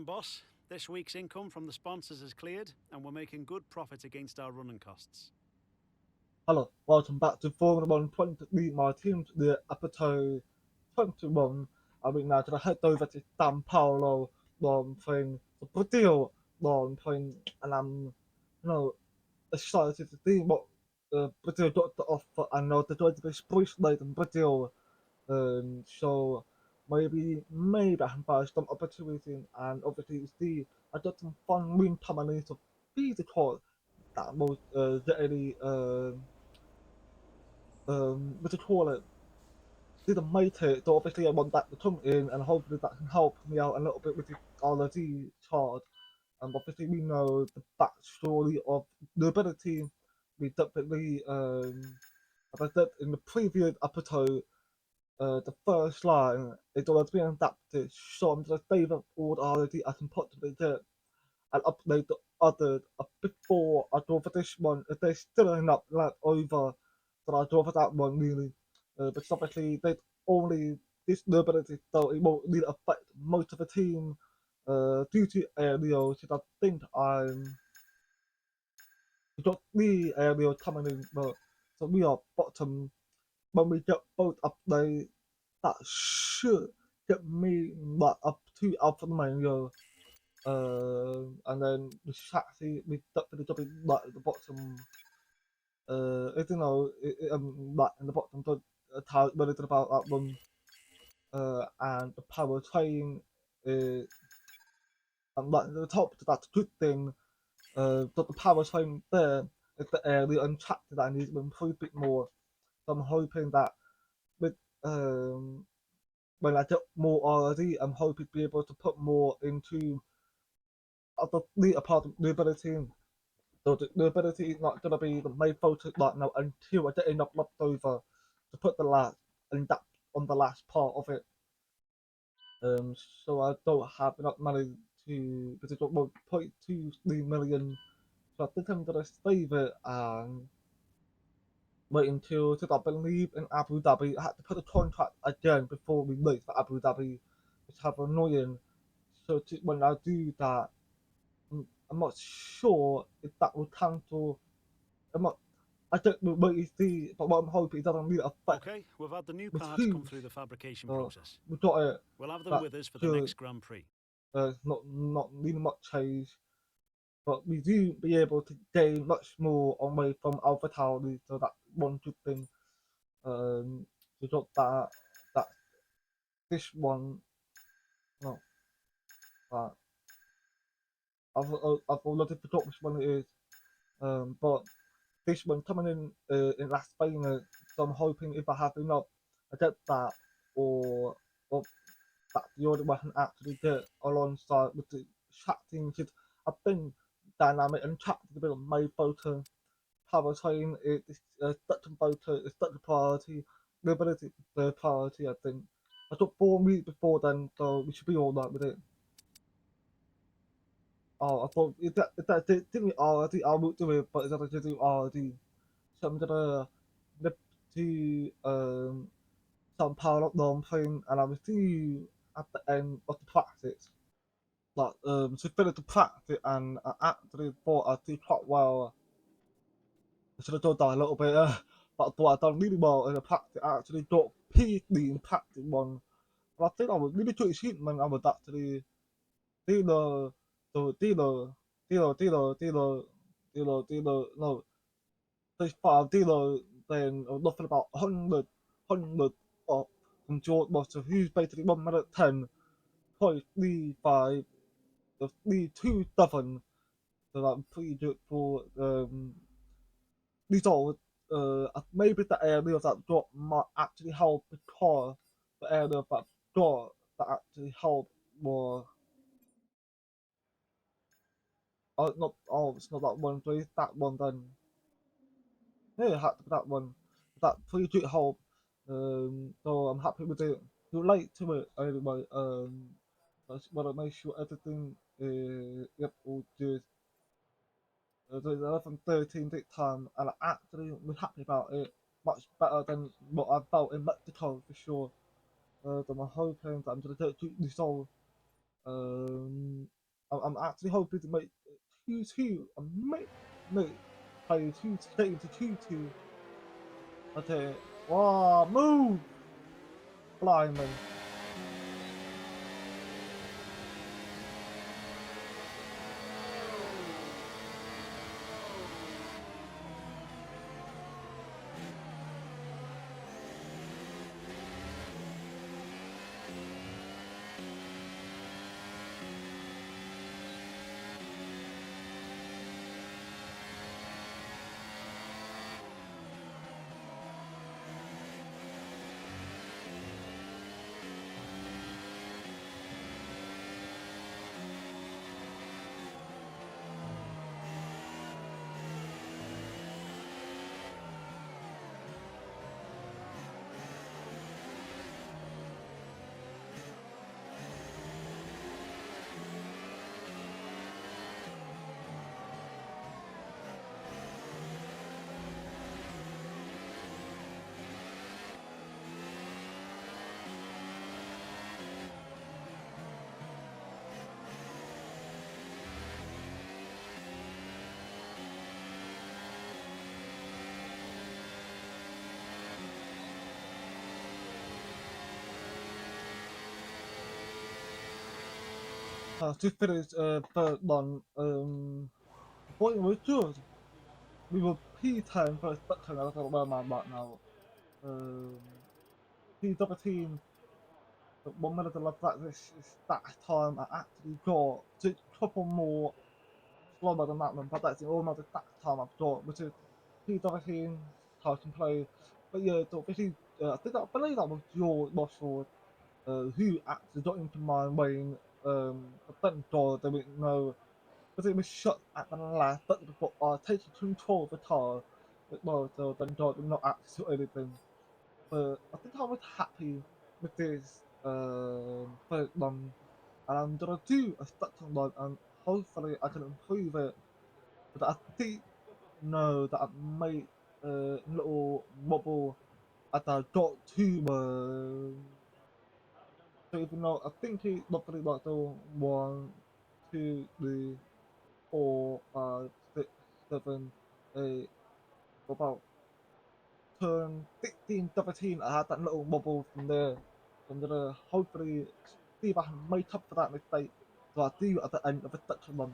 boss. This week's income from the sponsors is cleared, and we're making good profit against our running costs. Hello, welcome back to Formula 1 20. My team's the episode 21. We're now going to head over to San Paulo, playing the Brazil, playing, and excited to see what Brazil got to offer. I know they're going to be spruce late in Brazil, so maybe I can find some opportunity, and obviously see I got some fun win coming into physical that was really what do you call it, didn't make it. So obviously I want that to come in, and hopefully that can help me out a little bit with the allergy chart. And obviously we know the backstory of the ability. We definitely, as I said in the previous episode, the first line is always being adapted, so I'm just save up all the allergy I can possibly get and upload the others before I go for this one. If there's still enough left over, then I'll go for that one really. Because obviously there's only this ability, so it won't really affect most of the team due to aerials. I think we got 3 aerials coming in, but so we are bottom. When we get both up there, that should get me like up to Alpha Romeo. And then the chassis we definitely like at the bottom. I don't know, like in the bottom, but how related about that one. And the power train is and like the top. That's a good thing. But the power train there is the area untracked that needs to improve a bit more. So I'm hoping that with when I get more already, I'm hoping to be able to put more into the part of the ability. So the ability is not gonna be the main focus right now until I get enough left over to put the last and that on the last part of it. So I don't have enough money to because it's 1.23 million. So I think I'm gonna save it and wait until I believe in Abu Dhabi. I had to put a contract again before we leave for Abu Dhabi, which have annoying. So when I do that, I'm not sure if that will cancel. I'm not. I don't know what you see, but what I'm hoping it doesn't really affect Okay, we've had the new with parts come who's. through the fabrication So process. we got it. We'll have them That with us for the should next Grand Prix. not really much change, but we do be able to gain much more away from Alpha Tauri. So that's one good thing. We got that. That this one, no, that I've already forgot which one it is. But this one coming in Las Vegas, so I'm hoping if I have enough, I get that, or that's the only one I can actually get alongside with the chatting. Because I think dynamic and chatting is a bit of my photo. Power train is such a photo, it's such a priority. The ability is the priority, I think. I got 4 weeks before then, so we should be alright with it. Oh, I thought if that didn't already, I would do it, but it's not to do already. So I'm gonna look to some power up long thing, and I will see you at the end of the practice. Like to finish the practice, and I actually thought I did quite well. I should have done that a little bit, but I thought I done really well in the practice. I actually got P3 in practice one, and I think I was really good achievement. I was actually dealer, so dealer, no, 35 dealer, then nothing about 100 up from George Master, who's basically 1 minute 10, 0.35, the 327. So I'm pretty good for these all. Maybe the area that got might actually help because the area that got that actually help more. Not it's not that one, but it's that one then. Yeah, it had to be that one. That pretty good help. So I'm happy with it. Relate to it anyway. I just want to make sure everything yep, all good. There's 11:13 this time, and I actually was happy about it. Much better than what I felt in Mexico for sure. So I'm hoping that I'm gonna get this all. I'm actually hoping to make 2-2 and make play 2 straight into 2-2. Okay, wow, move, Blimey. To finish third one, point was good. We were P10 for a second, I don't know where I'm at now. Um, P17, but 1 minute left that time I actually got a couple more slower than that one, but that's the almost exact time I've got, which is P17, how I can play. But yeah, so basically, I believe that was George Russell, who actually got into my lane, but thank God they didn't know, because it was shut at the last, but before taking control of the car, but well, so thank God did not actually do anything. But I think I was happy with this third one, and I'm gonna do a second one, and hopefully I can improve it. But I did know that I made a little wobble as I got to so even though I think it roughly about the 1, 2, 3, 4, 5, 6, 7, 8, about turn 16, 17, I had that little wobble from there. So I'm gonna hopefully see if I can make up for that mistake. So I do at the end of the section one.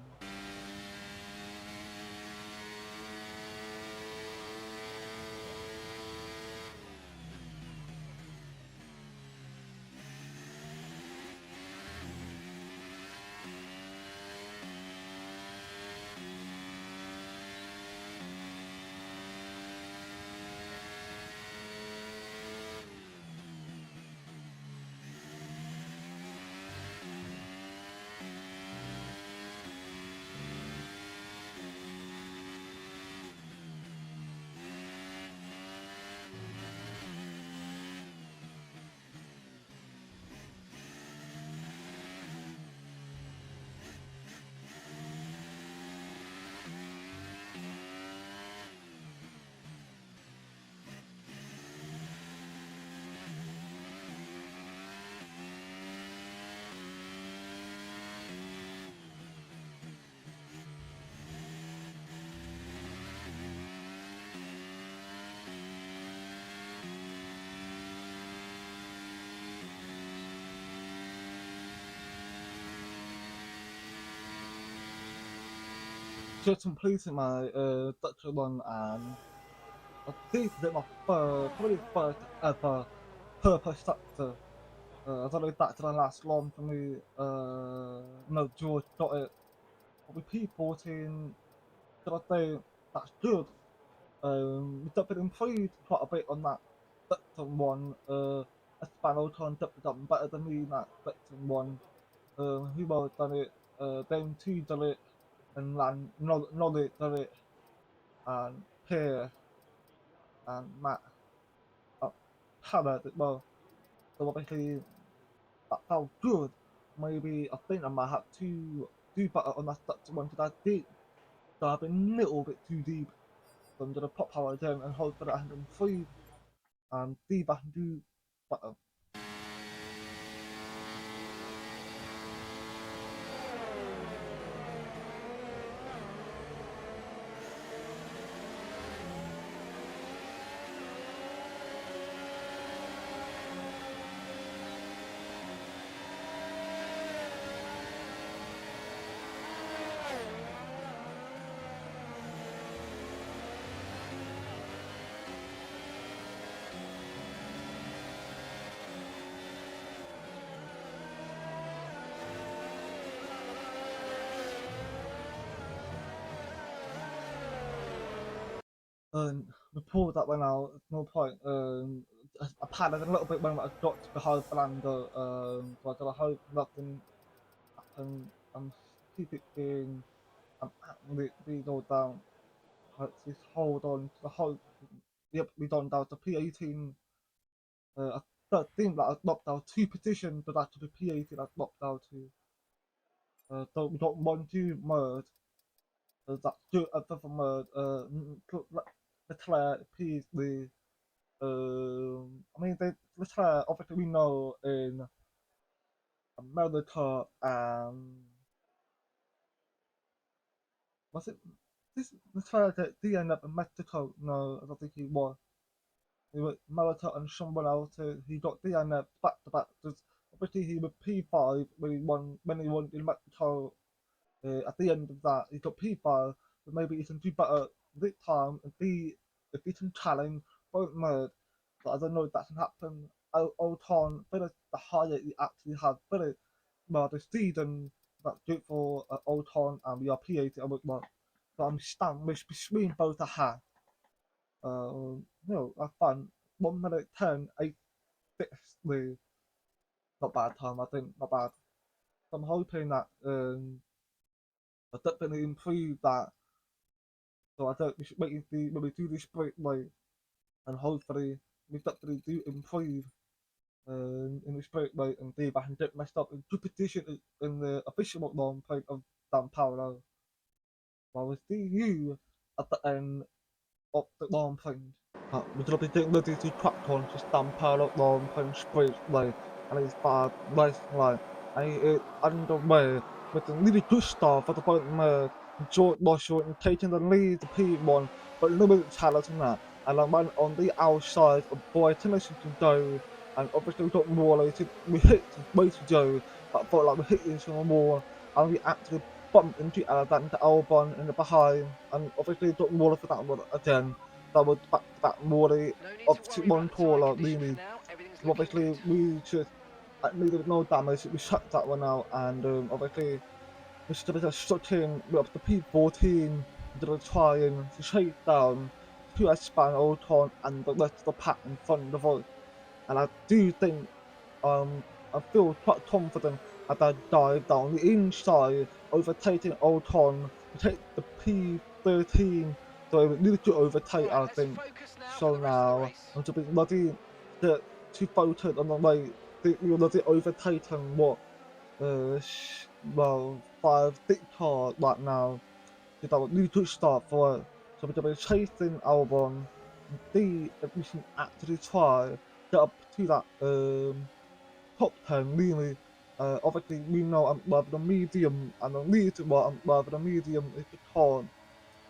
Just completing my section one, and I did get my probably first ever purple sector. I don't know if that didn't last long for me. No, George got it. But with P14, did I say that's good? We've been improved quite a bit on that section one. Espano turned up done better than me in that section one. Who else done it? Then 2 done it, and then Nolly done it, and Pierre and Matt Howard as well. So obviously that felt good. Maybe I think I might have to do better on that section one because I did dive a little bit too deep. So I'm gonna pop power again and hope that I can improve and see if I can do better. before that went out, no point. I panicked a little bit when I got behind Fernando. But I hope nothing happened. I'm keeping. I'm absolutely no down. Just hold on to the hope. Yep, we done down to P18. I think that I knocked out two petitions, but actually P18 I knocked out to. We don't want to merge. That do other from declare peace. I mean, they declare obviously we know in America and was it this declared that he ended up in Mexico? No, I don't think he was. He was America and someone else. He got DNF back to back. Obviously he was P5 when he won in Mexico. At the end of that, he got P5, but maybe he can do better this time and be if he can challenge both mode. But I don't know if that can happen. Oton, better the higher he actually has, better the season that's good for Oton and we are P80 and whatnot. So I'm sandwiched between both a hat. That's fun. 1 minute 10, 8 6 not bad time, I think, not bad. So I'm hoping that I definitely improve that. So I don't we should wait and see when we do this break way and hopefully we definitely do improve in this break way and see if I can get messed up in competition in the official long play of Dan Paolo. Well we'll see you at the end of the long play. We're gonna be getting ready to crack on to stand parallel long punch straight line and it's bad nice line and it's underway with a really good start for the bottom George Marshall and taking the lead the P1 but limited talent in that and I went on the outside of Boy Tennessee to go and obviously we got more like we hit way to go but I felt like we hit into the wall and we actually bumped into Alexander Albon in the behind and obviously we got more for that one again that would back to back Morley of one taller really. Obviously we just needed no damage, we shut that one out and obviously we should have just shut in we're up to P14 to try and to chase down two Espan Oton and the rest of the pack in front of us. And I do think I feel quite confident as I dive down the inside, overtaking Oton to take the P13. So I need to overtake, I think. So now I'm to be ready to focus on the way. We're ready overtaking what, well, 5 car right now. Because I would need to start for it. So we're going to be chasing Albon and see if we can actually try get up to that top 10 really. Obviously we know I'm rather the medium and the lead what I'm rather the medium is because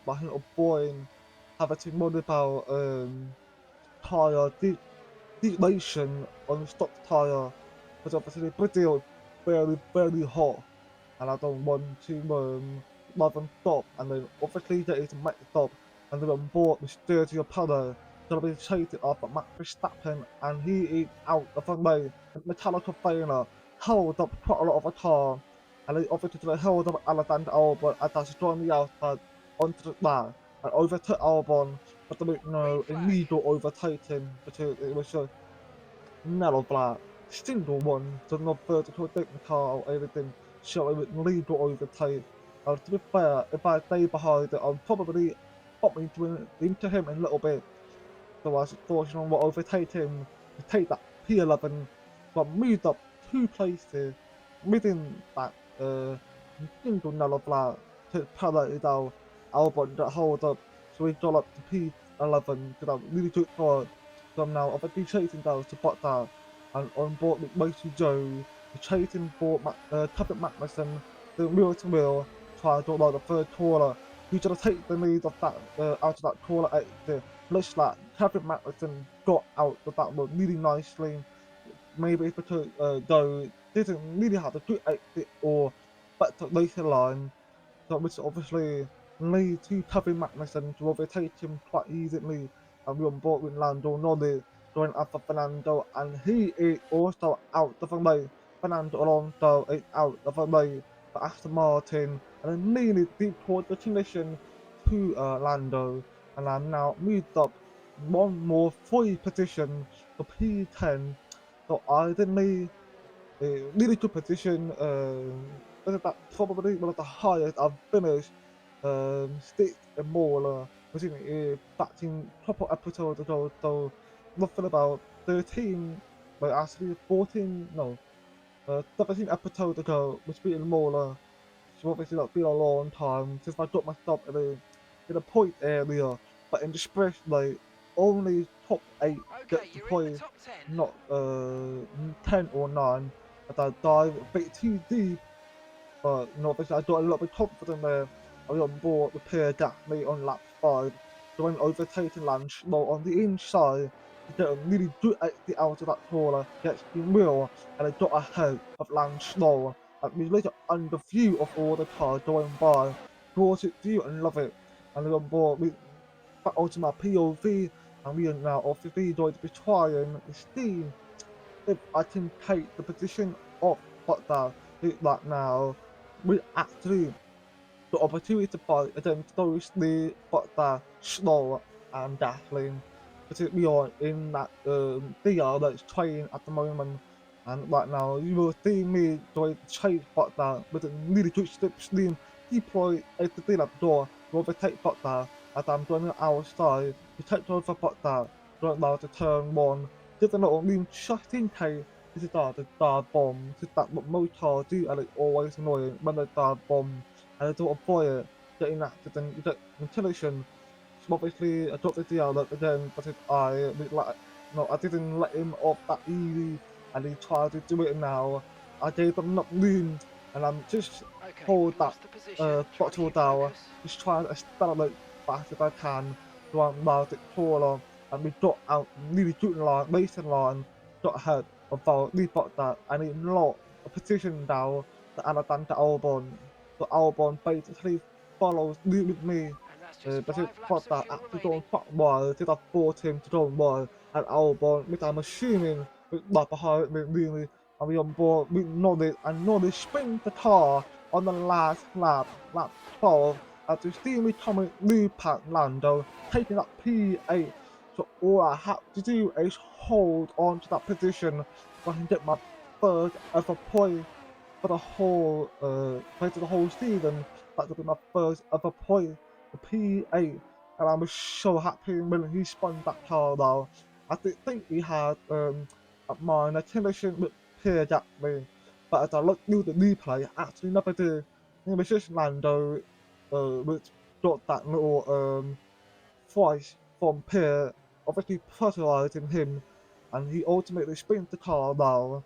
my little boy have to worry about tire deflation on the stock tire because obviously Brazil is very hot and I don't want to let them stop and then obviously there is a Max stop and then on board with Sergio Perez gonna be chasing after Max Verstappen and he is out of the way. The Metallica failure held up quite a lot of the car and they obviously held up Alexander Albon as I strong the outside onto the line and overtook Albon but there was no illegal overtaking because it was just narrow black single one does not vertical take the car or anything so it would legal overtake. To be fair, if I stay behind it, I'll probably pop into him in a little bit. So I thought, what, overtake him to take that P11, but moved up 2 places within that single narrow black to parallel down Albon that hold up. So we got up to P11 because I really took forward. So I'm now obviously chasing down to bot that and on board with Mighty Joe, chasing for Tuppet Magnussen, the wheel to wheel, trying to like the third corner. Who's gonna take the lead of that out of that corner exit? Looks like Kevin Magnussen got out of that one really nicely. Maybe it's because Joe didn't really have a good exit or better later line. So which obviously lead to Kevin Magnussen to overtake him quite easily and we're on board with Lando Norris going after Fernando and he is also out of the way. Fernando Alonso is out of the way for Aston Martin and immediately deep towards the collision to Lando. and I'm now moved up one more 3 position to P10. So I didn't a really good position. That's probably one of the highest I've finished. State and more, was in a batting proper episode ago. So nothing about 13, but actually 14. No, 17 episodes ago, was beating more. So obviously that's been a long time since I got myself in a point area, but in the spread like only top 8 Okay, get to you're in the play, top 10. not 10 or 9. As I dive a bit too deep, but obviously I got a little bit confident there. I was on board with Pierre Gaffney on lap 5, going overtaking Lance Low on the inside to get a really good exit out of that corner, gets in wheel, and I got ahead of Lance Low. And we later under view of all the cars going by, gorgeous view and love it. And we're on board with back onto my POV, and we are now obviously going to be trying the steam if I can take the position of Potsdam right now, we actually the opportunity to fight against those the Potsdam slow and dazzling. Because we are in that DR that's training at the moment. And right now, you will see me join chase Potsdam with a really good slipstream deploy at the dealer door to overtake Potsdam as I'm joining outside to take over Potsdam right now to turn 1. Just a little room just in case this is the dive bomb. This is that what most cars do and it's always annoying when they dive bomb and to avoid it getting accident, you get ventilation. So obviously I dropped the dialogue again, but if I didn't let him off that easy, and he tried to do it now. I gave him enough room, and I'm just Okay, we hold that lost the position. Try to bottle keep down, focus. just trying to accelerate fast as I can, so I'm now it taller, and we got out really good line, racing line, got ahead of our lead that, and he lost a position down to Alexander Albon. So Albon basically follows with me. And that's just But it 5 laps thought of that fuel actually going remaining. quite well, did I force him to go well, and Albon, which I'm assuming was right behind me really, and we on board with knowledge, and knowledge sprint the car on the last lap 12, as we see me coming loop at Lando, taking up P8. So all I have to do is hold on to that position so I can get my third ever point for the whole for the whole season. That would be my first ever point, the P8, and I was so happy when he spun that car now. I did think he had a minor collision with Pierre Gasly, but as I looked through the replay, actually never did. It was just Lando, which got that little twice from Pierre, obviously pressurizing him, and he ultimately spins the car now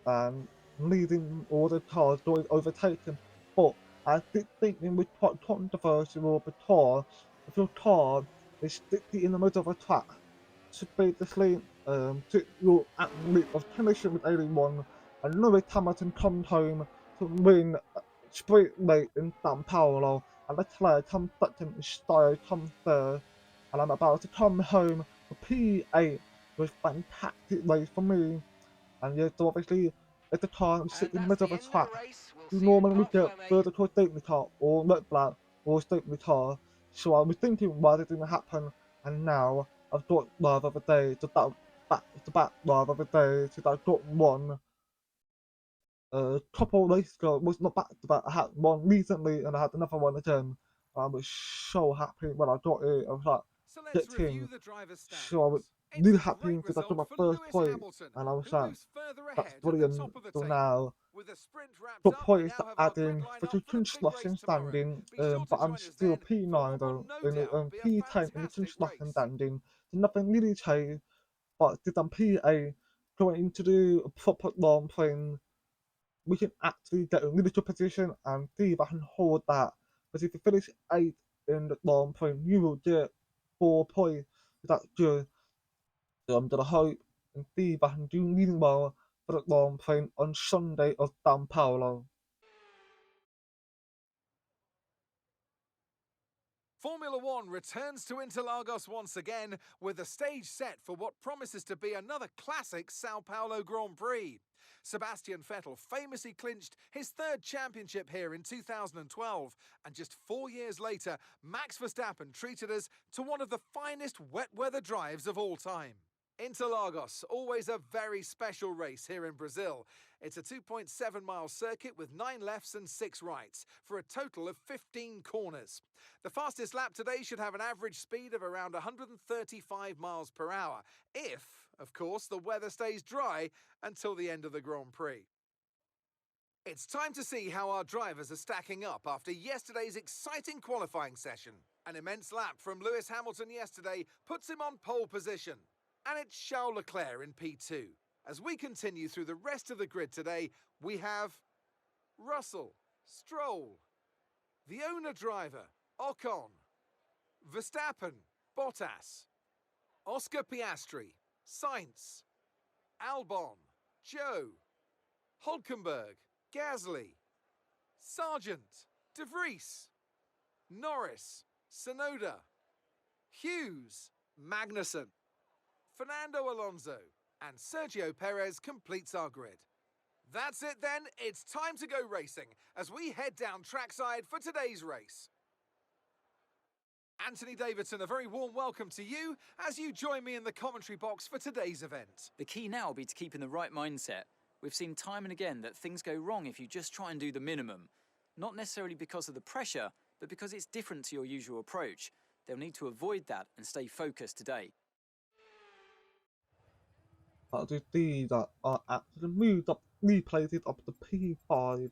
and leading all the cars going overtaken. But I did think it was quite controversial because if your car is sticky in the middle of a track, to basically to your athlete of collision with anyone, and Lewis Hamilton comes home to win straight late in San Paulo, and Leclerc comes second in style, comes third, and I'm about to come home for P8 with fantastic race for me. And yeah, so obviously at the time And sit in the that's middle the of a end of the track, race. We'll you see you in normally park get flow, mate. vertical safety car or red flag or safety car. So I was thinking why did it didn't happen, and now I've got live of the day to that back to back live of the day since I got one a couple of days ago. Was not back to back. I had one recently and I had another one again. I was so happy when I got it. I was like, So let's get review in. the driver's So I was standings. It's really a happy great because I got result my for first Lewis point, Hamilton, and I was who like, moves further that's ahead at the brilliant. top of the So table. now With the sprint wrapped got up, we points now to have add our grid in for lineup the for the punch big race slashing tomorrow. standing, Be sure but to I'm join us still then for P9 what will though, no in doubt be a P10 in the punch fantastic slashing race. standing. So nothing really changed, but did I'm P8 going into the proper long playing, we can actually get a really good position and see if I can hold that. Because if you finish 8 in the long playing, you will get 4 points. That's good. So I'm gonna hope and see if I can do really well for the long playing on Sunday of San Paulo. Formula One returns to Interlagos once again with the stage set for what promises to be another classic Sao Paulo Grand Prix. Sebastian Vettel famously clinched his third championship here in 2012, and just 4 years later, Max Verstappen treated us to one of the finest wet weather drives of all time. Interlagos, always a very special race here in Brazil. It's a 2.7-mile circuit with 9 lefts and 6 rights, for a total of 15 corners. The fastest lap today should have an average speed of around 135 miles per hour, if, of course, the weather stays dry until the end of the Grand Prix. It's time to see how our drivers are stacking up after yesterday's exciting qualifying session. An immense lap from Lewis Hamilton yesterday puts him on pole position. And it's Charles Leclerc in P2. As we continue through the rest of the grid today, we have Russell, Stroll, the owner driver, Ocon, Verstappen, Bottas, Oscar Piastri, Sainz, Albon, Joe, Hulkenberg, Gasly, Sargent, De Vries, Norris, Tsunoda, Hughes, Magnussen, Fernando Alonso, and Sergio Perez completes our grid. That's it then, it's time to go racing as we head down trackside for today's race. Anthony Davidson, a very warm welcome to you as you join me in the commentary box for today's event. The key now will be to keep in the right mindset. We've seen time and again that things go wrong if you just try and do the minimum. Not necessarily because of the pressure, but because it's different to your usual approach. They'll need to avoid that and stay focused today. The D that are actually moved up, replated up to P5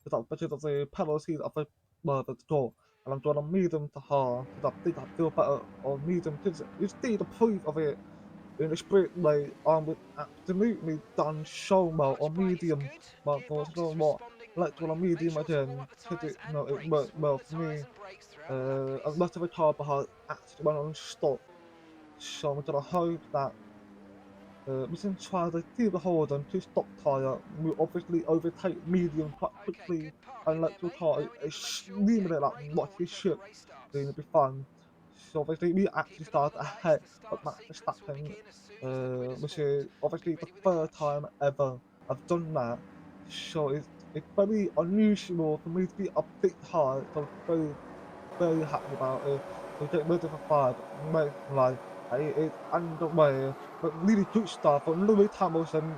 without budget of the penalties of the door. And I'm trying to move them to her so that they can feel better or move them to see the proof of it in the sprint lane. I would absolutely done so well or medium, but for so what, like to a medium again, because it worked well for me. And most of the car behind actually went on stop. So I'm gonna hope that we can try to do the hold on to stop tyre. We obviously overtake medium quite quickly and let the car extremely like what he should. It'll be fun. So obviously we actually start ahead of Max Verstappen, which is obviously the third time ever I've done that. So it's very unusual for me to be a bit high, so very happy about it. So get rid of the 5, make like it's underway. But really good stuff from Lewis Hamilton.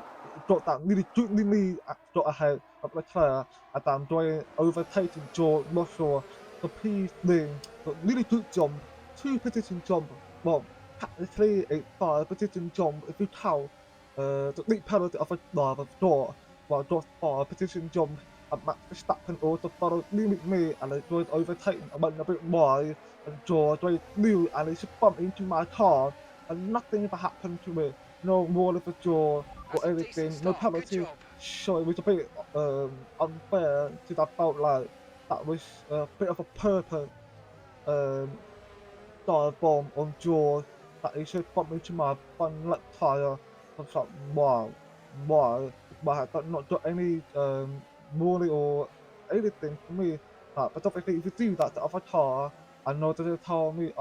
Got that really good lead, got ahead of Leclerc, and I'm doing overtaking George Russell. The P3, but really good jump, 2 position jump. Well, technically it's 5 position jump if you count the lead penalty of a door. Well, just 5 position jump. And Max Verstappen also followed with me, and I was overtaking. I went a bit wide, and George was new, and he just bumped into my car, and nothing ever happened to me. No more of a jaw or anything, no penalty. So it was a bit unfair, because I felt like that was a bit of a purpose dive bomb on George, that he should bump into my front left tyre. I was like, wow, but I had not got any morally or anything for me. But obviously, if you do that to other car, I know that they tell me,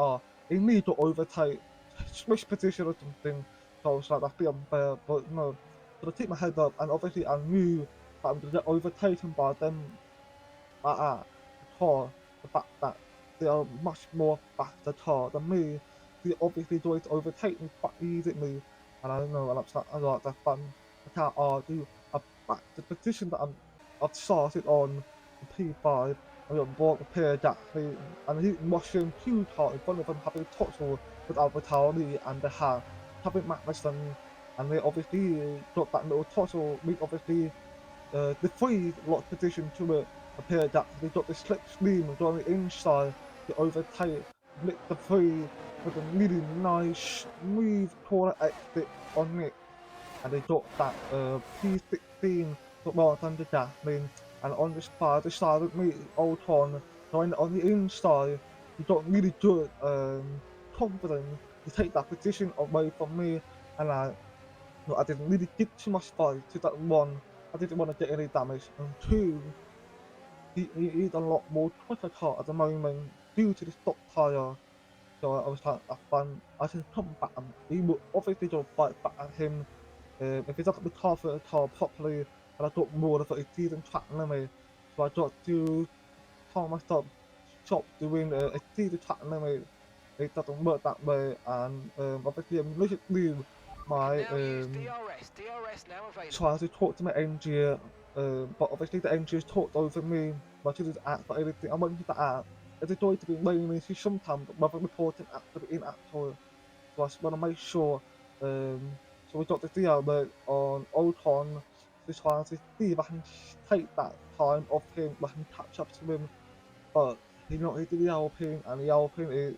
you need to overtake, switch position or something. So I was like, that'd be unfair, but no. So I keep my head up, and obviously I knew that I'm going to get overtaken by them car. The fact that they are much more faster car than me. They obviously going to overtake me quite easily. And I don't know, and I'm like, alright, that's fun. I can't argue. I'm back to the position that I've started on the P5. I'm going to walk the pair Jackson, and he's washing 2 cars in front of him, having a tussle with Albertoni, and they have having Magnussen, and they obviously got that little tussle with obviously the 3 locked position to it. A pair Jackson, they got the slipstream on the inside to overtake, lick the 3 with a really nice smooth corner exit on it, and they got that P16 got more than the Jasmine, and on the side of me, Ocon, going on the inside, he got really good confidence to take that position away from me, and I didn't really give too much fight to that 1. I didn't want to get any damage, and 2, he is a lot more quicker car at the moment. due to the stock tyre. So I was like, I should come back. And he would obviously just fight back at him. If he's not got the car for the car properly, and I got more of it, he didn't track me. So I got to tell myself, stop doing a season track me. It doesn't work that way, and obviously I'm literally We can my now use DRS. DRS now available. trying to talk to my engineer, but obviously the engineer's talked over me. But she doesn't ask for anything. I want you to ask. It's a joy to be raining. She sometimes rather reporting actually inactive. So I just want to make sure. So we got the deal on Ocon to try to see if I can take that time off him, I can catch up to him. But he did the Alpine, and the Alpine is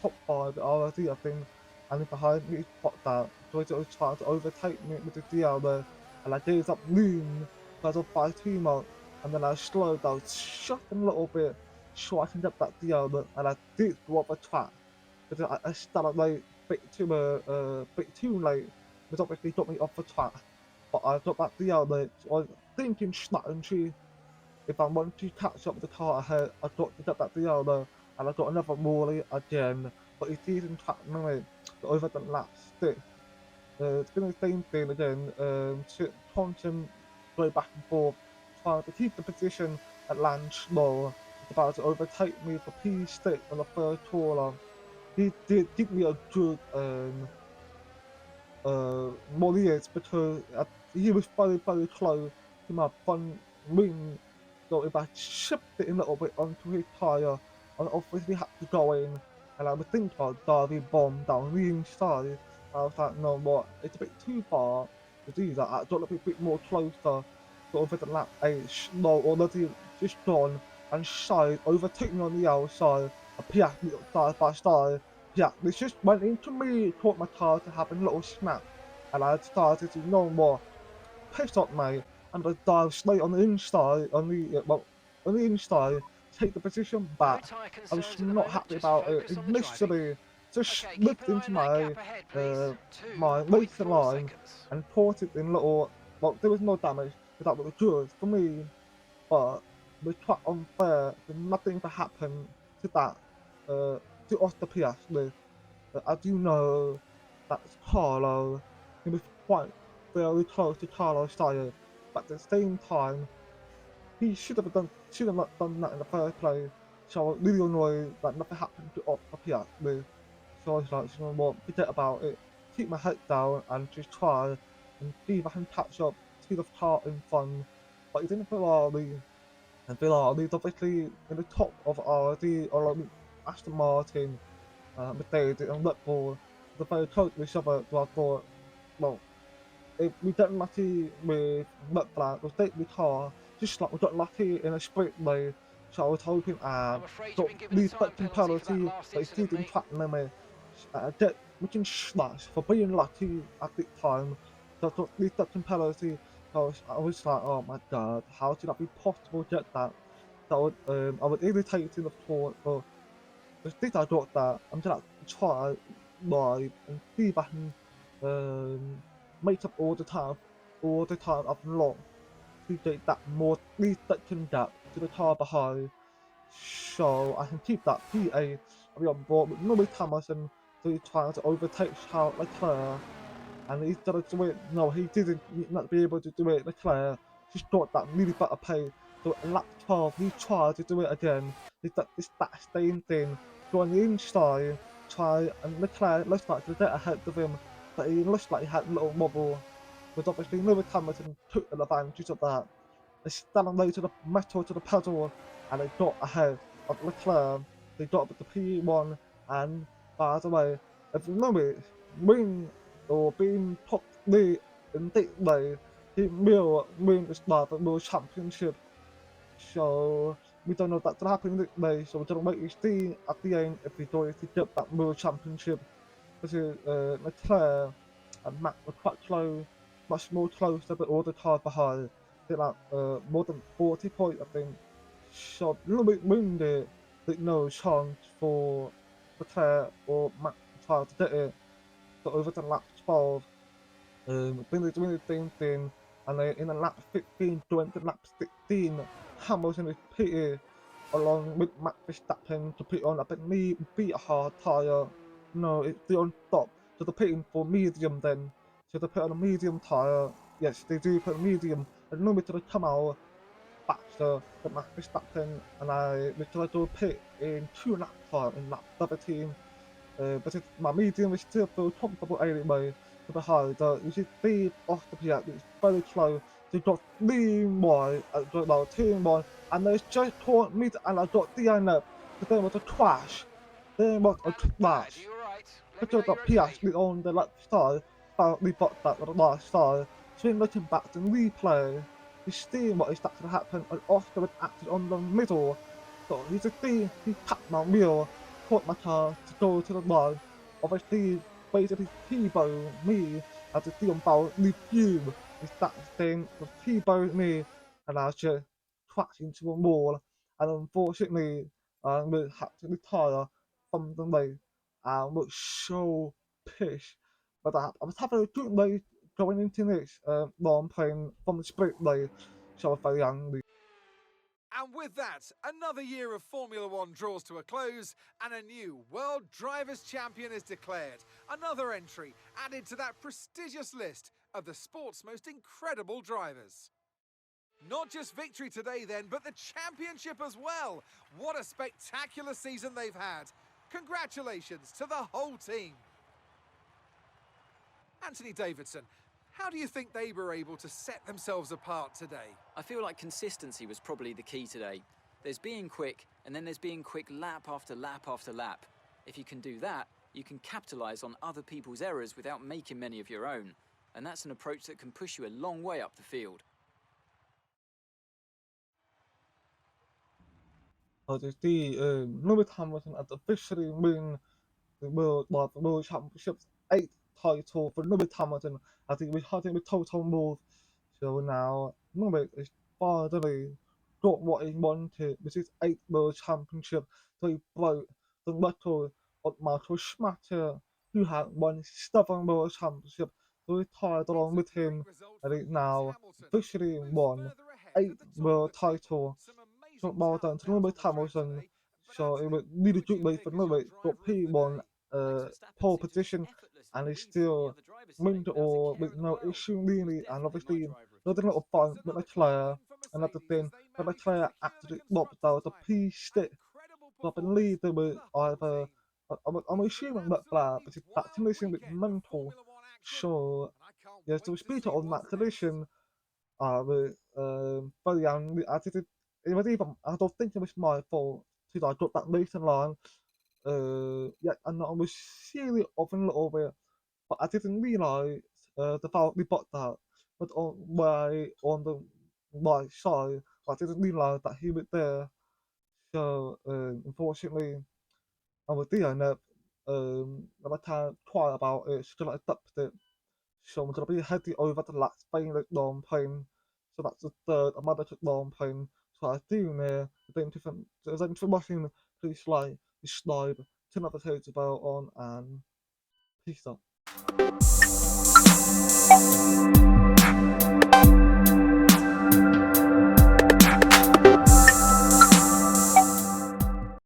top 5 already, I think. And behind me, spot that. Georgia was trying to overtake me with the DL there, and I gave up room because of by too much. And then I slowed down just a little bit so I can get that DL there, and I did go up the track. Because I started like bit too late, which obviously got me off the track. But I got that DL there, so I was thinking strategy. If I want to catch up with the car ahead, I got to get that the other, and I got another Morley again, but it didn't track me over the last stick. It's been the same thing again, constant go back and forth, trying to keep the position at land slow. It's about to overtake me for P6 on the third corner. He did give me a good Moriez because he was very close to my front wing. So if I shifted it a little bit onto his tyre, I obviously had to go in. And I was thinking about diving bomb down the inside. I was like, no, what? It's a bit too far to do that. I got a bit more closer. So over the lap 8, slow already just gone and side overtook me on the outside. I piacked me side by side. Yeah, this just went into me, taught my car to have a little snap, and I started to know more. Pissed off me, and I dive straight on the inside, on the inside, take the position No back. tyre I was concerns at the not moment. happy Just about it. focus It on the driving. literally just Okay, keep slipped an eye into on that gap ahead, please. my racing 2.4 line seconds. and caught it in little. Well, there was no damage, but that was good for me. But the track unfair, nothing to happen to that. To us the Piastri. As you know, that's Carlo. He was quite very close to Carlo's sire, but at the same time, he should have not done that in the first place. So I was really annoyed that nothing happened to Oscar Piastri. So I was like, you know what, forget about it. Keep my head down and just try and see if I can catch up to the car in front. But he didn't Ferrari, and Ferrari's obviously in the top of RD or like Aston Martin, Mercedes and Red Bull. They're very close to each other, so I thought, well, if we get lucky with Red Bull, we'll take the car, just like we got lucky in a sprint race. So I was hoping I'm afraid you've got been given a these time touching penalty for that penalty, last but it incident, didn't mate. track me. Get we can slash for being lucky at the time. So I got these touching penalty. So I was like, oh my god, how did that be possible to get that? So I was irritated of course, but the thing I got that I'm gonna try live and see if I can make up all the time I've lost to get that more least second gap to the car behind, so I can keep that P8 on board with Louis Thomason, so he's trying to overtake Charles Leclerc, and he's gonna do it. No, he didn't not be able to do it. Leclerc just got that really better pace. So in lap 12, he tried to do it again. It's that same thing. Go on the inside, try, and Leclerc looks like to get ahead of him, but he looks like he had a little wobble. But obviously, Lewis Hamilton took advantage of that. They stand low to the metal to the pedal, and they got ahead of Leclerc. They got up the P1, and by the way, if Lewis win or being top three in this race, he will win the start of the World Championship. So we don't know if that's gonna happen in this race, so we're gonna wait to see at the end if he's going to get that World Championship. Because Leclerc and Max were quite close, much more closer, but all the cars behind. They're like more than 40 points, I think. So a little bit windy, but no chance for Leclerc or Max to try to get it. So over to lap 12, doing the same thing, and in the lap 15 going to lap 16, Hamilton is pitted. along with Max Verstappen to put on a bit be a hard tyre. No, it's the on top. So they're putting for medium then. So they put on a medium tyre. Yes, they do put a medium. And no to come out faster than Max Verstappen, and I tried to pit in 2 lap time in lap 17. But my medium is still feel comfortable anyway. So behind, you should be off the PX, it's very slow. So you got lean wide, got team wide, and there's just caught me, and I got DNF. So there was a crash. There was a crash. Because the PX on the left side, apparently got that on the right side. So in looking back to replay, you see what is that to happen, and Oscar was acted on the middle. So you just see, he tapped my wheel, caught my car to go to the line. Obviously, basically T-bone me as the see on bow review is that thing was T-bone me, and I just crashed into a wall, and unfortunately, we had to retire from the race. I was so pissed, but I was having a good day going into this long playing from the split day, so I was very angry. And with that, another year of Formula One draws to a close and a new World Drivers' Champion is declared. Another entry added to that prestigious list of the sport's most incredible drivers. Not just victory today then, but the championship as well. What a spectacular season they've had. Congratulations to the whole team. Anthony Davidson, how do you think they were able to set themselves apart today? I feel like consistency was probably the key today. There's being quick, and then there's being quick lap after lap after lap. If you can do that, you can capitalise on other people's errors without making many of your own. And that's an approach that can push you a long way up the field. Lewis Hamilton has officially win the World Championship's 8th title for Lewis Hamilton. I think we had it with total move. So now Lewis is finally got what he wanted, which is 8th World Championship. So he broke the record of Michael Schumacher, who had won 7 World Championships. So he tied along with him, and he now officially won 8th World title. So well done to Lewis Hamilton. So it was really good way for Lewis, got P1 pole position, and he still win it all with no issue really, and obviously there's a little fun with Leclerc, another thing, but Leclerc actually lopped out the P6, so I believe they were either, I'm assuming that Blair, but that collision with mental, so yes, to speak on that collision, with very angry, it was even, I don't think it was my fault, because I got that racing line, yeah, and I was really off a little bit, but I didn't realise the fault we bought that. But on the right side, I didn't realise that he was there. So unfortunately, I was DNF. And I can't cry about it. Still, I ducked it. So I'm gonna be heading over the last final long plane. So that's the third American long plane. So I do know the information. Please like, subscribe, turn on the notification bell on, and peace out.